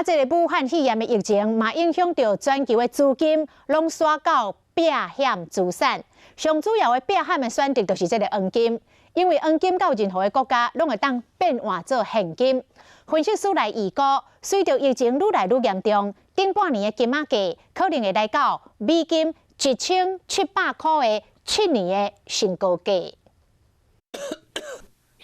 这个武汉肺炎的疫情嘛，影响到全球的资金拢刷到避险资产。上主要的避险的选择就是这个黄金，因为黄金到任何的国家拢会当变换做现金。分析师来预估，随着疫情愈来愈严重，近半年的金仔价可能会来到美金1700块的7年的新高价。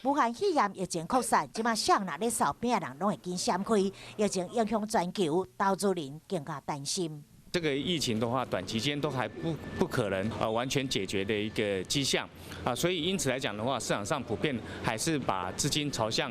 武汉肺炎疫情扩散，即马上哪咧受病的人拢会紧闪开，疫情影响全球，投资人更加担心。这个疫情的话，短期间都还不可能完全解决的一个迹象所以因此来讲的话，市场上普遍还是把资金朝向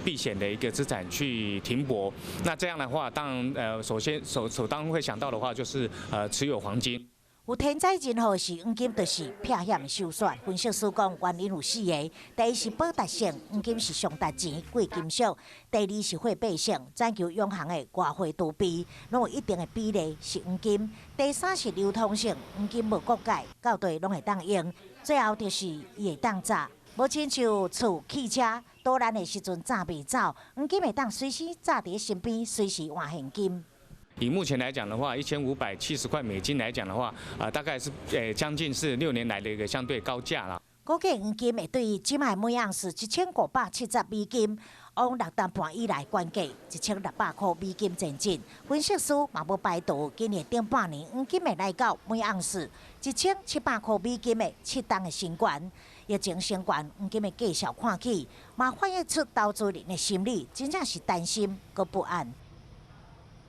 避险的一个资产去停泊。那这样的话，当然首当会想到的话就是持有黄金。有天灾人祸时，黄金就是避险首选。分析师讲，原因有4个：第一是保值性，黄金是上值钱，贵金属；第二是货币性，全球央行的外汇储备拢有一定的比例是黄金；第三是流通性，黄金无国界，到地拢会当用；最后就是伊会当炸。无亲像厝、汽车倒烂的时阵炸袂走，黄金会当随时炸伫身边，随时换现金。以目前来讲的话，1570块美金来讲的话，大概是将近是6年来的一个相对高价啦。估计黄金会对即卖每盎司1570美金，往6点半以来关价1600块美金前进。分析师嘛要排除今年顶半年黄金会来到每盎司1700块美金的7档的新悬。疫情升悬，黄金的继续看起，嘛反映出投资人的心理真正是担心佮不安。